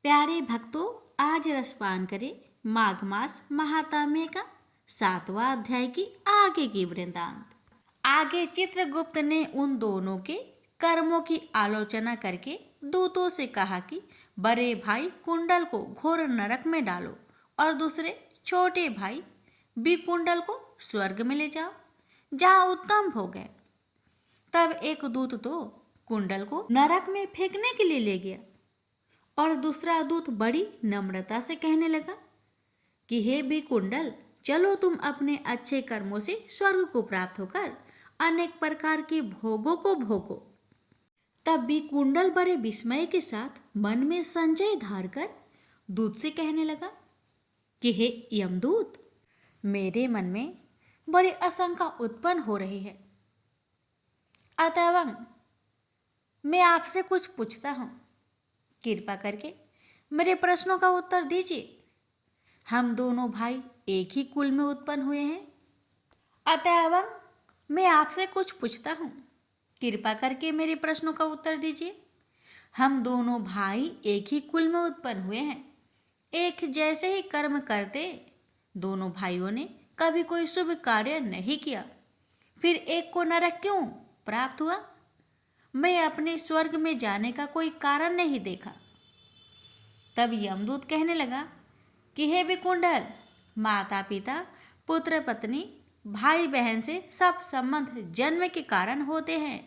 प्यारे भक्तों, आज रसपान करें माघ मास महात्म्य का 7वां अध्याय की आगे की वृंतांत। आगे चित्रगुप्त ने उन दोनों के कर्मों की आलोचना करके दूतों से कहा कि बड़े भाई कुंडल को घोर नरक में डालो और दूसरे छोटे भाई विकुंडल को स्वर्ग में ले जाओ, जहाँ उत्तम भोग है। तब एक दूत तो कुंडल को नरक में फेंकने के लिए ले गया और दूसरा दूत बड़ी नम्रता से कहने लगा कि हे विकुंडल, चलो तुम अपने अच्छे कर्मों से स्वर्ग को प्राप्त होकर अनेक प्रकार के भोगों को भोगो। तब विकुंडल बड़े विस्मय के साथ मन में संशय धार कर दूत से कहने लगा कि हे यमदूत, मेरे मन में बड़ी आशंका उत्पन्न हो रही है, अतएव मैं आपसे कुछ पूछता हूँ। कृपा करके मेरे प्रश्नों का उत्तर दीजिए। हम दोनों भाई एक ही कुल में उत्पन्न हुए हैं, अतएव मैं आपसे कुछ पूछता हूँ। कृपा करके मेरे प्रश्नों का उत्तर दीजिए। हम दोनों भाई एक ही कुल में उत्पन्न हुए हैं, एक जैसे ही कर्म करते दोनों भाइयों ने कभी कोई शुभ कार्य नहीं किया, फिर एक को नरक क्यों प्राप्त हुआ? मैं अपने स्वर्ग में जाने का कोई कारण नहीं देखा। तब यमदूत कहने लगा कि हे विकुंडल, माता पिता, पुत्र पत्नी, भाई बहन से सब संबंध जन्म के कारण होते हैं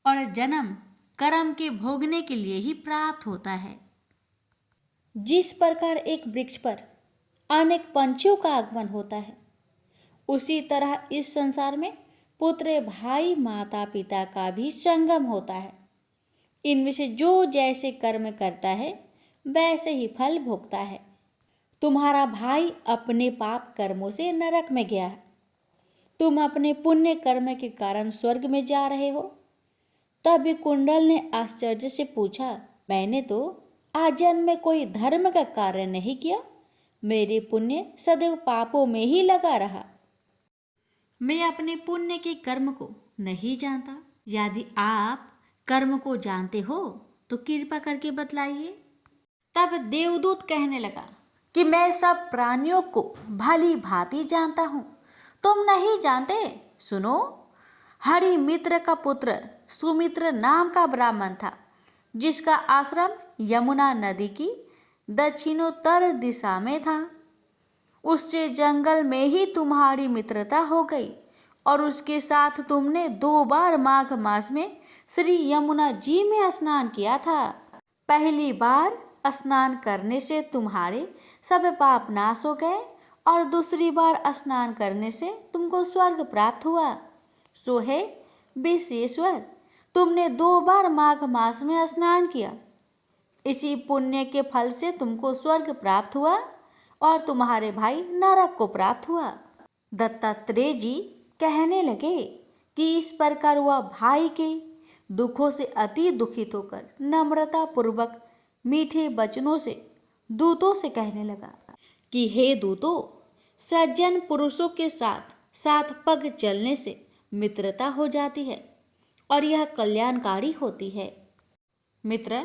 और जन्म कर्म के भोगने के लिए ही प्राप्त होता है। जिस प्रकार एक वृक्ष पर अनेक पंछियों का आगमन होता है, उसी तरह इस संसार में पुत्र, भाई, माता पिता का भी संगम होता है। इनमें से जो जैसे कर्म करता है वैसे ही फल भोगता है। तुम्हारा भाई अपने पाप कर्मों से नरक में गया है, तुम अपने पुण्य कर्म के कारण स्वर्ग में जा रहे हो। तब विकुंडल ने आश्चर्य से पूछा, मैंने तो आजन्म में कोई धर्म का कार्य नहीं किया, मेरे पुण्य सदैव पापों में ही लगा रहा। मैं अपने पुण्य के कर्म को नहीं जानता। यदि आप कर्म को जानते हो तो कृपा करके बतलाइए। तब देवदूत कहने लगा कि मैं सब प्राणियों को भली भांति जानता हूँ, तुम नहीं जानते। सुनो, हरि मित्र का पुत्र सुमित्र नाम का ब्राह्मण था, जिसका आश्रम यमुना नदी की दक्षिणोत्तर दिशा में था। उससे जंगल में ही तुम्हारी मित्रता हो गई और उसके साथ तुमने 2 बार माघ मास में श्री यमुना जी में स्नान किया था। पहली बार स्नान करने से तुम्हारे सब पाप नाश हो गए और दूसरी बार स्नान करने से तुमको स्वर्ग प्राप्त हुआ। सो है विश्वेश्वर, तुमने 2 बार माघ मास में स्नान किया, इसी पुण्य के फल से तुमको स्वर्ग प्राप्त हुआ और तुम्हारे भाई नरक को प्राप्त हुआ। दत्तात्रेय जी कहने लगे कि इस प्रकार वह भाई के दुखों से अति दुखित होकर नम्रता पूर्वक मीठे वचनों से दूतों से कहने लगा कि हे दूतों, सज्जन पुरुषों के साथ 7 पग चलने से मित्रता हो जाती है और यह कल्याणकारी होती है। मित्र,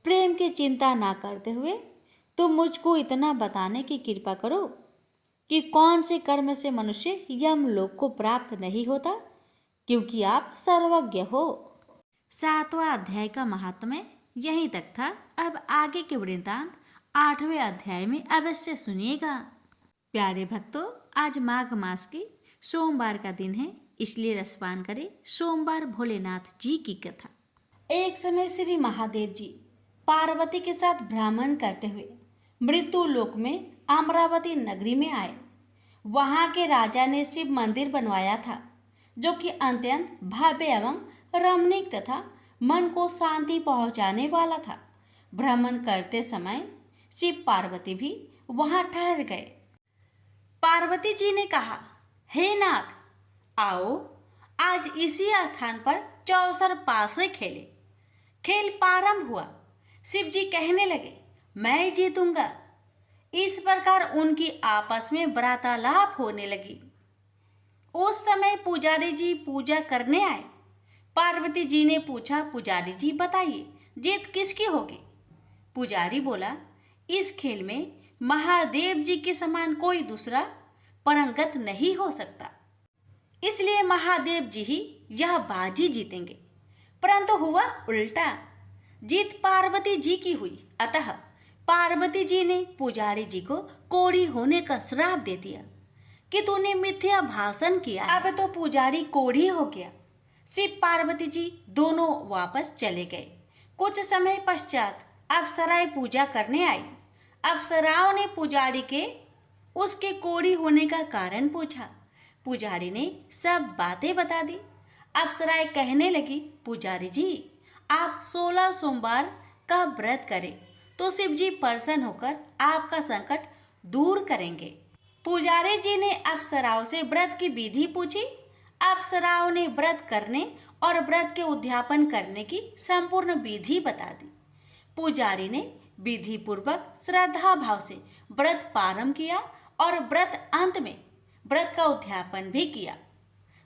प्रेम की चिंता ना करते हुए तुम मुझको इतना बताने की कृपा करो कि कौन से कर्म से मनुष्य यमलोक को प्राप्त नहीं होता, क्योंकि आप सर्वज्ञ हो। 7वां अध्याय का महात्म्य यहीं तक था। अब आगे के वृत्तांत 8वें अध्याय में अवश्य सुनिएगा। प्यारे भक्तों, आज माघ मास की सोमवार का दिन है, इसलिए रसपान करें सोमवार भोलेनाथ जी की कथा। एक समय श्री महादेव जी पार्वती के साथ भ्रमण करते हुए मृत्यु लोक में अमरावती नगरी में आए। वहां के राजा ने शिव मंदिर बनवाया था, जो कि अत्यंत भव्य एवं रमणीक तथा मन को शांति पहुंचाने वाला था। भ्रमण करते समय शिव पार्वती भी वहां ठहर गए। पार्वती जी ने कहा, हे नाथ, आओ आज इसी स्थान पर चौसर पासे खेले। खेल प्रारंभ हुआ। शिव जी कहने लगे, मैं जीतूंगा। इस प्रकार उनकी आपस में वार्तालाप होने लगी। उस समय पुजारी जी पूजा करने आए। पार्वती जी ने पूछा, पुजारी जी बताइए, जीत किसकी होगी? पुजारी बोला, इस खेल में महादेव जी के समान कोई दूसरा परंगत नहीं हो सकता, इसलिए महादेव जी ही यह बाजी जीतेंगे। परंतु हुआ उल्टा, जीत पार्वती जी की हुई। अतः पार्वती जी ने पुजारी जी को कोढ़ी होने का श्राप दे दिया कि तूने मिथ्या भाषण किया। अब तो पुजारी कोढ़ी हो गया। शिव पार्वती जी दोनों वापस चले गए। कुछ समय पश्चात अप्सराएं पूजा करने आई। अप्सराओं ने पुजारी के उसके कोढ़ी होने का कारण पूछा। पुजारी ने सब बातें बता दी। अप्सराएं कहने लगी, पुजारी जी आप 16 सोमवार का व्रत करें तो शिव जी प्रसन्न होकर आपका संकट दूर करेंगे। पुजारी जी ने अप्सराओं से व्रत की विधि पूछी। अप्सराओं ने व्रत करने और व्रत के उद्यापन करने की संपूर्ण विधि बता दी। पुजारी ने विधि पूर्वक श्रद्धा भाव से व्रत प्रारंभ किया और व्रत अंत में व्रत का उद्यापन भी किया।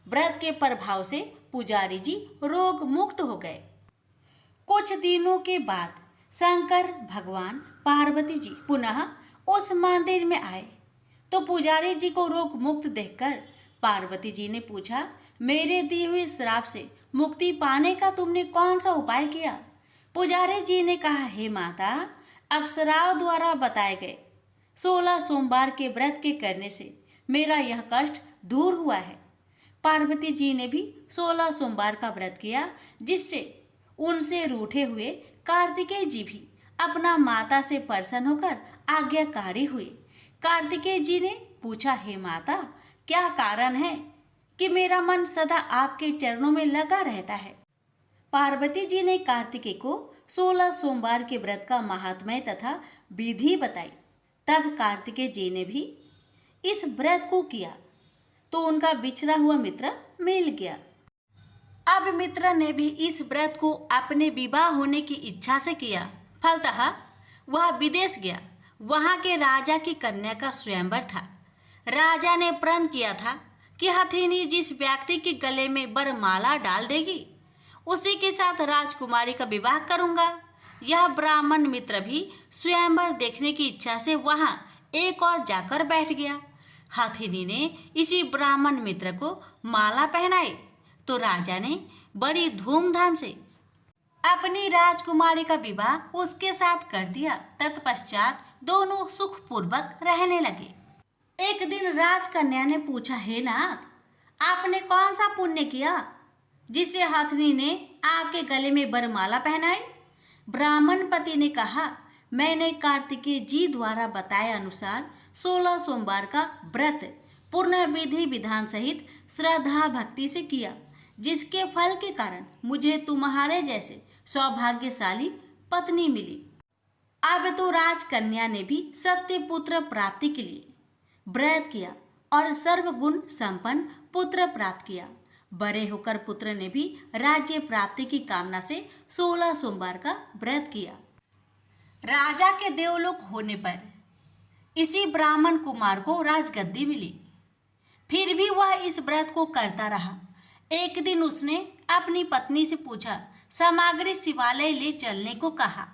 व्रत के प्रभाव से पुजारी जी रोग मुक्त हो गए। कुछ दिनों के बाद शंकर भगवान पार्वती जी पुनः उस मंदिर में आए तो पुजारी जी को रोग मुक्त देखकर पार्वती जी ने पूछा, मेरे दिए हुए श्राप से मुक्ति पाने का तुमने कौन सा उपाय किया? पुजारी जी ने कहा, हे माता, अप्सराओं द्वारा बताए गए 16 सोमवार के व्रत के करने से मेरा यह कष्ट दूर हुआ है। पार्वती जी ने भी 16 सोमवार का व्रत किया, जिससे उनसे रूठे हुए कार्तिकेय जी भी अपना माता से प्रसन्न होकर आज्ञाकारी हुए। कार्तिकेय जी ने पूछा, हे माता, क्या कारण है कि मेरा मन सदा आपके चरणों में लगा रहता है? पार्वती जी ने कार्तिकेय को 16 सोमवार के व्रत का महात्म्य तथा विधि बताई। तब कार्तिकेय जी ने भी इस व्रत को किया तो उनका बिछड़ा हुआ मित्र मिल गया। अब मित्र ने भी इस व्रत को अपने विवाह होने की इच्छा से किया। फलतः वह विदेश गया। वहां के राजा की कन्या का स्वयंवर था। राजा ने प्रण किया था कि हथिनी जिस व्यक्ति के गले में वरमाला डाल देगी उसी के साथ राजकुमारी का विवाह करूंगा। यह ब्राह्मण मित्र भी स्वयंवर देखने की इच्छा से वहां एक और जाकर बैठ गया। हथिनी ने इसी ब्राह्मण मित्र को माला पहनाई तो राजा ने बड़ी धूमधाम से अपनी राजकुमारी का विवाह उसके साथ कर दिया। तत्पश्चात दोनों सुखपूर्वक रहने लगे। एक दिन राजकन्या ने पूछा, हे नाथ, आपने कौन सा पुण्य किया जिससे हथिनी ने आपके गले में वरमाला पहनाई? ब्राह्मण पति ने कहा, मैंने कार्तिकेय जी द्वारा बताए अनुसार 16 सोमवार का व्रत पूर्ण विधि विधान सहित श्रद्धा भक्ति से किया, जिसके फल के कारण मुझे तुम्हारे जैसे सौभाग्यशाली पत्नी मिली। अब तो राजकन्या ने भी सत्य पुत्र प्राप्ति के लिए व्रत किया और सर्वगुण संपन्न पुत्र प्राप्त किया। बड़े होकर पुत्र ने भी राज्य प्राप्ति की कामना से 16 सोमवार का व्रत किया। राजा के देवलोक होने पर इसी ब्राह्मण कुमार को राजगद्दी मिली। फिर भी वह इस व्रत को करता रहा। एक दिन उसने अपनी पत्नी से पूछा, सामग्री शिवालय ले चलने को कहा,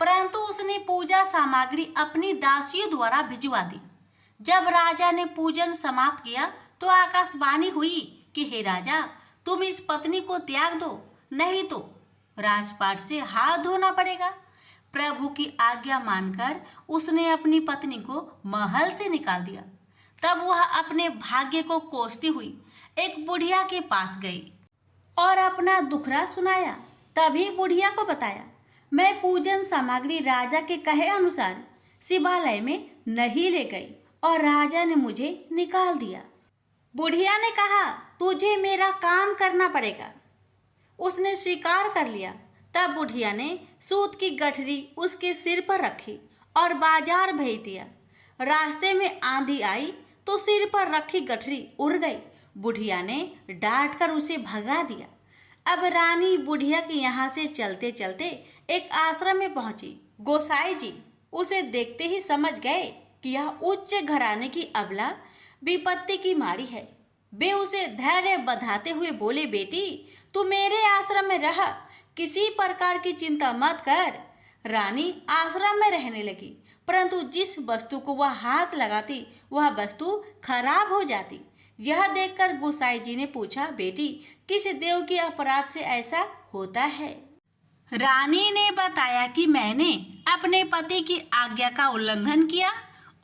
परंतु उसने पूजा सामग्री अपनी दासियों द्वारा भिजवा दी। जब राजा ने पूजन समाप्त किया तो आकाशवाणी हुई कि हे राजा, तुम इस पत्नी को त्याग दो, नहीं तो राजपाट से हाथ धोना पड़ेगा। प्रभु की आज्ञा मानकर उसने अपनी पत्नी को महल से निकाल दिया। तब वह अपने भाग्य को कोसती हुई एक बुढ़िया के पास गई और अपना दुखड़ा सुनाया। तभी बुढ़िया को बताया, मैं पूजन सामग्री राजा के कहे अनुसार शिवालय में नहीं ले गई और राजा ने मुझे निकाल दिया। बुढ़िया ने कहा, तुझे मेरा काम करना पड़ेगा। उसने स्वीकार कर लिया। तब बुढ़िया ने सूत की गठरी उसके सिर पर रखी और बाजार भेज दिया। रास्ते में आंधी आई तो सिर पर रखी गठरी उड़ गई। बुढ़िया ने डांट कर उसे भगा दिया। अब रानी बुढ़िया के यहाँ से चलते चलते एक आश्रम में पहुंची। गोसाई जी उसे देखते ही समझ गए कि यह उच्च घराने की अबला विपत्ति की मारी है। वे उसे धैर्य बधाते हुए बोले, बेटी तू मेरे आश्रम में रह, किसी प्रकार की चिंता मत कर। रानी आश्रम में रहने लगी, परंतु जिस वस्तु को वह हाथ लगाती वह वस्तु खराब हो जाती। यह देखकर गोसाई जी ने पूछा, बेटी किस देव के अपराध से ऐसा होता है? रानी ने बताया कि मैंने अपने पति की आज्ञा का उल्लंघन किया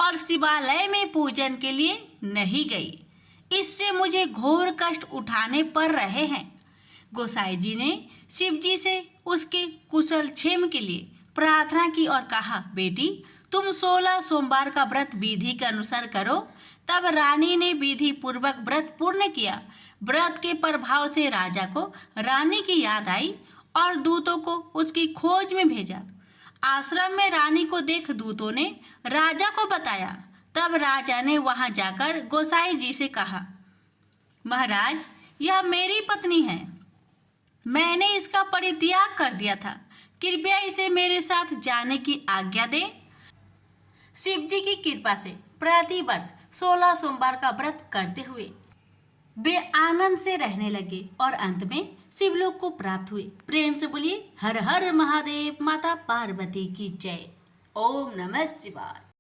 और शिवालय में पूजन के लिए नहीं गई। इससे मुझे घोर कष्ट उठाने पड़ रहे हैं। गोसाई जी ने शिव जी से उसके कुशल क्षेम के लिए प्रार्थना की और कहा, बेटी तुम 16 सोमवार का व्रत विधि के अनुसार करो। तब रानी ने विधि पूर्वक व्रत पूर्ण किया। व्रत के प्रभाव से राजा को रानी की याद आई और दूतों को उसकी खोज में भेजा। आश्रम में रानी को देख दूतों ने राजा को बताया। तब राजा ने वहां जाकर गोसाई जी से कहा, महाराज यह मेरी पत्नी है, मैंने इसका परित्याग कर दिया था, कृपया इसे मेरे साथ जाने की आज्ञा दें। शिव जी की कृपा से प्रतिवर्ष 16 सोमवार का व्रत करते हुए वे आनंद से रहने लगे और अंत में शिवलोक को प्राप्त हुए। प्रेम से बोलिए हर हर महादेव। माता पार्वती की जय। ओम नमः शिवाय।